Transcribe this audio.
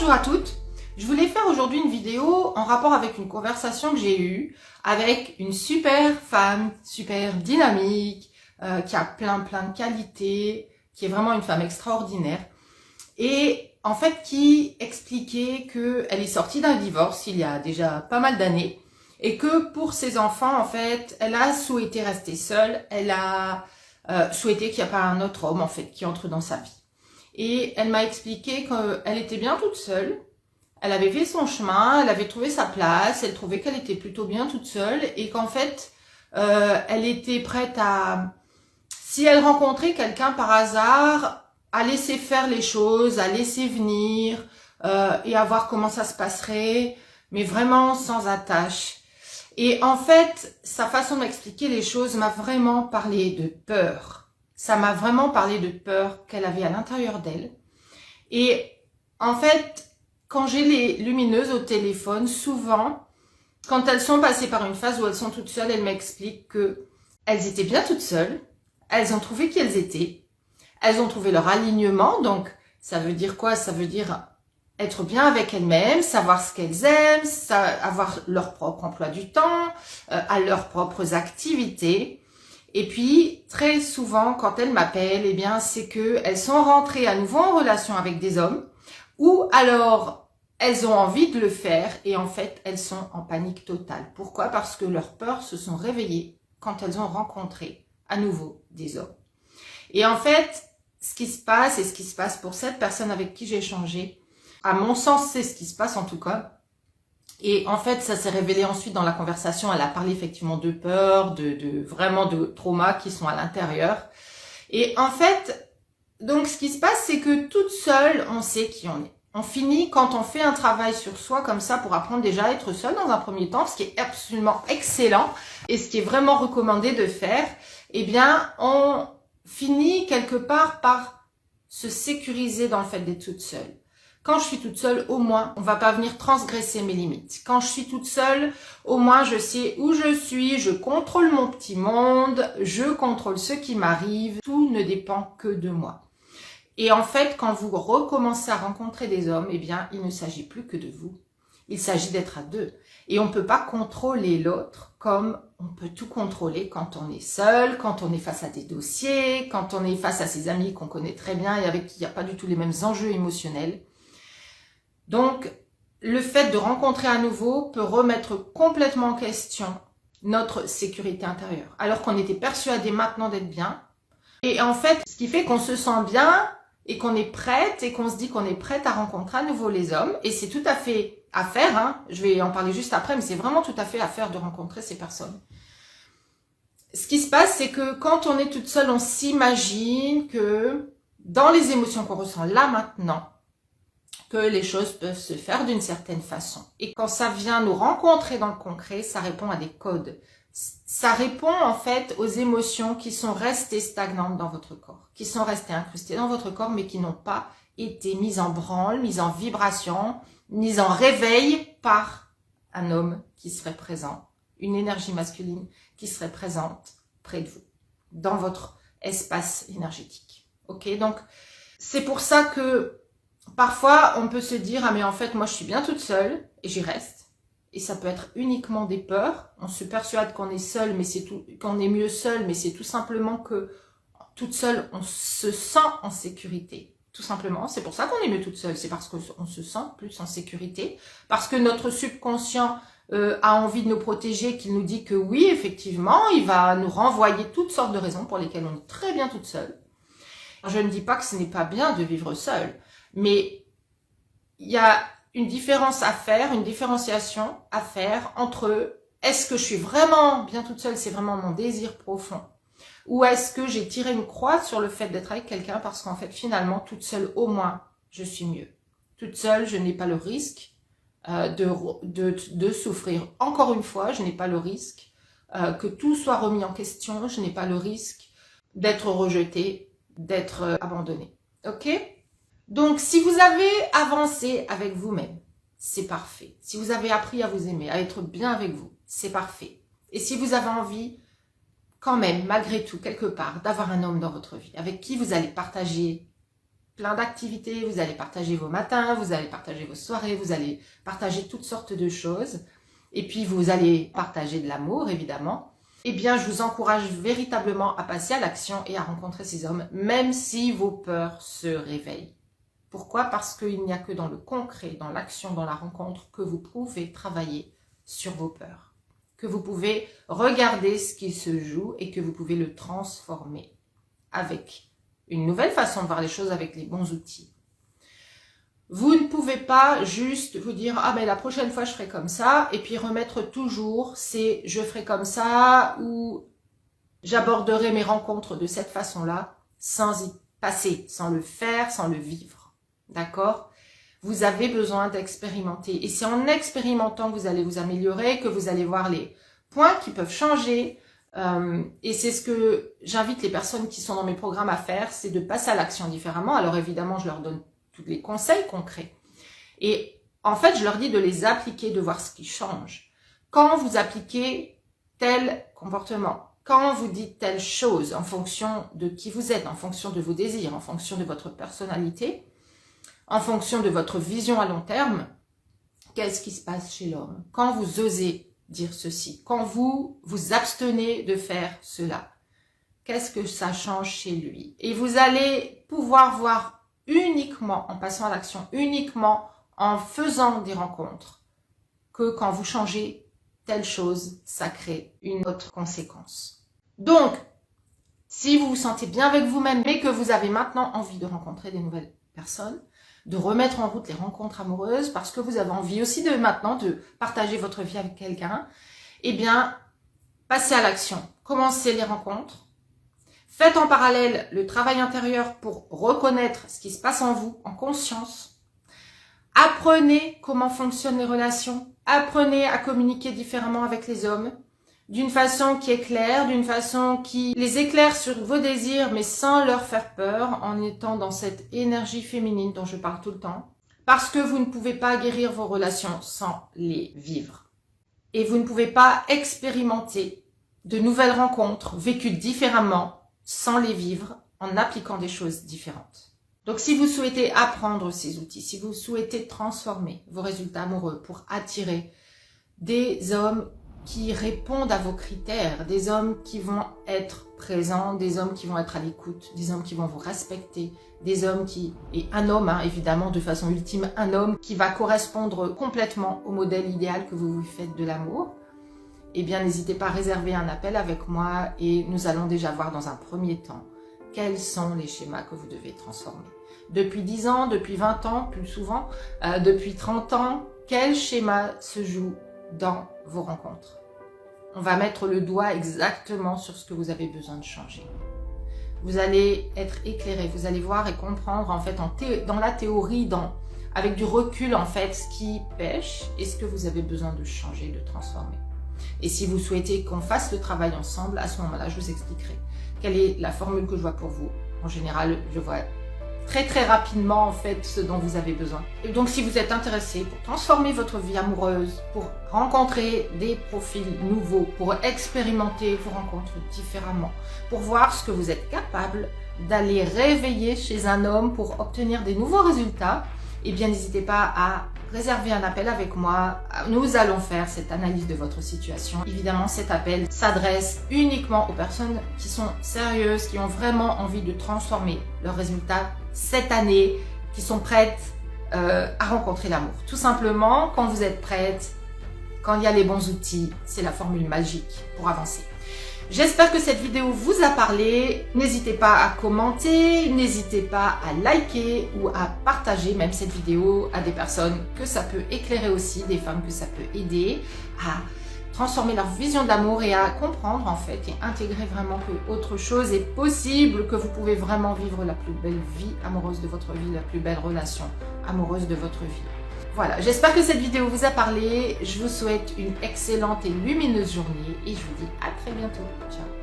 Bonjour à toutes, je voulais faire aujourd'hui une vidéo en rapport avec une conversation que j'ai eue avec une super femme, super dynamique, qui a plein de qualités, qui est vraiment une femme extraordinaire et en fait qui expliquait qu'elle est sortie d'un divorce il y a déjà pas mal d'années et que pour ses enfants en fait elle a souhaité rester seule, elle a souhaité qu'il n'y ait pas un autre homme en fait qui entre dans sa vie. Et elle m'a expliqué qu'elle était bien toute seule, elle avait fait son chemin, elle avait trouvé sa place, elle trouvait qu'elle était plutôt bien toute seule et qu'en fait, elle était prête à, si elle rencontrait quelqu'un par hasard, à laisser faire les choses, à laisser venir et à voir comment ça se passerait, mais vraiment sans attache. Et en fait, sa façon d'expliquer les choses m'a vraiment parlé de peur. Ça m'a vraiment parlé de peur qu'elle avait à l'intérieur d'elle. Et en fait, quand j'ai les lumineuses au téléphone, souvent, quand elles sont passées par une phase où elles sont toutes seules, elles m'expliquent que elles étaient bien toutes seules, elles ont trouvé qui elles étaient, elles ont trouvé leur alignement, donc ça veut dire quoi? Ça veut dire être bien avec elles-mêmes, savoir ce qu'elles aiment, avoir leur propre emploi du temps, à leurs propres activités. Et puis, très souvent, quand elles m'appellent, eh bien, c'est qu'elles sont rentrées à nouveau en relation avec des hommes, ou alors, elles ont envie de le faire, et en fait, elles sont en panique totale. Pourquoi? Parce que leurs peurs se sont réveillées quand elles ont rencontré à nouveau des hommes. Et en fait, ce qui se passe, et ce qui se passe pour cette personne avec qui j'ai échangé, à mon sens, c'est ce qui se passe en tout cas. Et en fait, ça s'est révélé ensuite dans la conversation. Elle a parlé effectivement de peur, vraiment de traumas qui sont à l'intérieur. Et en fait, donc ce qui se passe, c'est que toute seule, on sait qui on est. On finit, quand on fait un travail sur soi comme ça, pour apprendre déjà à être seule dans un premier temps, ce qui est absolument excellent et ce qui est vraiment recommandé de faire, eh bien, on finit quelque part par se sécuriser dans le fait d'être toute seule. Quand je suis toute seule, au moins, on va pas venir transgresser mes limites. Quand je suis toute seule, au moins, je sais où je suis, je contrôle mon petit monde, je contrôle ce qui m'arrive, tout ne dépend que de moi. Et en fait, quand vous recommencez à rencontrer des hommes, eh bien, il ne s'agit plus que de vous. Il s'agit d'être à deux. Et on ne peut pas contrôler l'autre comme on peut tout contrôler quand on est seul, quand on est face à des dossiers, quand on est face à ses amis qu'on connaît très bien et avec qui il n'y a pas du tout les mêmes enjeux émotionnels. Donc, le fait de rencontrer à nouveau peut remettre complètement en question notre sécurité intérieure. Alors qu'on était persuadé maintenant d'être bien. Et en fait, ce qui fait qu'on se sent bien et qu'on est prête et qu'on se dit qu'on est prête à rencontrer à nouveau les hommes. Et c'est tout à fait à faire, hein. Je vais en parler juste après, mais c'est vraiment tout à fait à faire de rencontrer ces personnes. Ce qui se passe, c'est que quand on est toute seule, on s'imagine que dans les émotions qu'on ressent là maintenant, que les choses peuvent se faire d'une certaine façon. Et quand ça vient nous rencontrer dans le concret, ça répond à des codes. Ça répond en fait aux émotions qui sont restées stagnantes dans votre corps, qui sont restées incrustées dans votre corps, mais qui n'ont pas été mises en branle, mises en vibration, mises en réveil par un homme qui serait présent, une énergie masculine qui serait présente près de vous, dans votre espace énergétique. Ok, donc c'est pour ça que parfois, on peut se dire « Ah mais en fait, moi je suis bien toute seule et j'y reste. » Et ça peut être uniquement des peurs. On se persuade qu'on est seul, mais c'est tout, qu'on est mieux seul, mais c'est tout simplement que toute seule, on se sent en sécurité. Tout simplement, c'est pour ça qu'on est mieux toute seule. C'est parce qu'on se sent plus en sécurité, parce que notre subconscient a envie de nous protéger, qu'il nous dit que oui, effectivement, il va nous renvoyer toutes sortes de raisons pour lesquelles on est très bien toute seule. Je ne dis pas que ce n'est pas bien de vivre seule. Mais il y a une différence à faire, une différenciation à faire entre est-ce que je suis vraiment bien toute seule, c'est vraiment mon désir profond, ou est-ce que j'ai tiré une croix sur le fait d'être avec quelqu'un parce qu'en fait finalement toute seule au moins je suis mieux. Toute seule je n'ai pas le risque de souffrir. Encore une fois, je n'ai pas le risque que tout soit remis en question, je n'ai pas le risque d'être rejetée, d'être abandonnée. Ok ? Donc, si vous avez avancé avec vous-même, c'est parfait. Si vous avez appris à vous aimer, à être bien avec vous, c'est parfait. Et si vous avez envie, quand même, malgré tout, quelque part, d'avoir un homme dans votre vie, avec qui vous allez partager plein d'activités, vous allez partager vos matins, vous allez partager vos soirées, vous allez partager toutes sortes de choses. Et puis vous allez partager de l'amour, évidemment. Eh bien, je vous encourage véritablement à passer à l'action et à rencontrer ces hommes, même si vos peurs se réveillent. Pourquoi? Parce qu'il n'y a que dans le concret, dans l'action, dans la rencontre, que vous pouvez travailler sur vos peurs. Que vous pouvez regarder ce qui se joue et que vous pouvez le transformer avec une nouvelle façon de voir les choses, avec les bons outils. Vous ne pouvez pas juste vous dire « Ah ben la prochaine fois je ferai comme ça » et puis remettre toujours c'est « Je ferai comme ça » ou « J'aborderai mes rencontres de cette façon-là » sans y passer, sans le faire, sans le vivre. D'accord? Vous avez besoin d'expérimenter. Et c'est en expérimentant que vous allez vous améliorer, que vous allez voir les points qui peuvent changer. Et c'est ce que j'invite les personnes qui sont dans mes programmes à faire, c'est de passer à l'action différemment. Alors évidemment, je leur donne tous les conseils concrets. Et en fait, je leur dis de les appliquer, de voir ce qui change. Quand vous appliquez tel comportement, quand vous dites telle chose en fonction de qui vous êtes, en fonction de vos désirs, en fonction de votre personnalité, en fonction de votre vision à long terme, qu'est-ce qui se passe chez l'homme? Quand vous osez dire ceci, quand vous vous abstenez de faire cela, qu'est-ce que ça change chez lui? Et vous allez pouvoir voir uniquement en passant à l'action, uniquement en faisant des rencontres, que quand vous changez telle chose, ça crée une autre conséquence. Donc, si vous vous sentez bien avec vous-même, mais que vous avez maintenant envie de rencontrer des nouvelles personnes, de remettre en route les rencontres amoureuses, parce que vous avez envie aussi de maintenant de partager votre vie avec quelqu'un, eh bien, passez à l'action. Commencez les rencontres. Faites en parallèle le travail intérieur pour reconnaître ce qui se passe en vous, en conscience. Apprenez comment fonctionnent les relations. Apprenez à communiquer différemment avec les hommes, d'une façon qui est claire, d'une façon qui les éclaire sur vos désirs, mais sans leur faire peur, en étant dans cette énergie féminine dont je parle tout le temps. Parce que vous ne pouvez pas guérir vos relations sans les vivre. Et vous ne pouvez pas expérimenter de nouvelles rencontres vécues différemment sans les vivre, en appliquant des choses différentes. Donc si vous souhaitez apprendre ces outils, si vous souhaitez transformer vos résultats amoureux pour attirer des hommes qui répondent à vos critères, des hommes qui vont être présents, des hommes qui vont être à l'écoute, des hommes qui vont vous respecter, des hommes qui... Et un homme, hein, évidemment, de façon ultime, un homme qui va correspondre complètement au modèle idéal que vous vous faites de l'amour, eh bien, n'hésitez pas à réserver un appel avec moi et nous allons déjà voir dans un premier temps quels sont les schémas que vous devez transformer. Depuis 10 ans, depuis 20 ans, plus souvent, depuis 30 ans, quel schéma se joue dans vos rencontres? On va mettre le doigt exactement sur ce que vous avez besoin de changer. Vous allez être éclairé, vous allez voir et comprendre en fait dans la théorie, avec du recul en fait, ce qui pêche et ce que vous avez besoin de changer, de transformer. Et si vous souhaitez qu'on fasse le travail ensemble, à ce moment-là, je vous expliquerai quelle est la formule que je vois pour vous. En général, je vois très rapidement en fait ce dont vous avez besoin. Et donc si vous êtes intéressé pour transformer votre vie amoureuse, pour rencontrer des profils nouveaux, pour expérimenter vos rencontres différemment, pour voir ce que vous êtes capable d'aller réveiller chez un homme pour obtenir des nouveaux résultats, eh bien n'hésitez pas à réserver un appel avec moi. Nous allons faire cette analyse de votre situation. Évidemment, cet appel s'adresse uniquement aux personnes qui sont sérieuses, qui ont vraiment envie de transformer leurs résultats cette année, qui sont prêtes à rencontrer l'amour. Tout simplement, quand vous êtes prête, quand il y a les bons outils, c'est la formule magique pour avancer. J'espère que cette vidéo vous a parlé. N'hésitez pas à commenter, n'hésitez pas à liker ou à partager même cette vidéo à des personnes que ça peut éclairer aussi, des femmes que ça peut aider à transformer leur vision de l'amour et à comprendre en fait et intégrer vraiment que autre chose est possible, que vous pouvez vraiment vivre la plus belle vie amoureuse de votre vie, la plus belle relation amoureuse de votre vie. Voilà, j'espère que cette vidéo vous a parlé. Je vous souhaite une excellente et lumineuse journée et je vous dis à très bientôt. Ciao.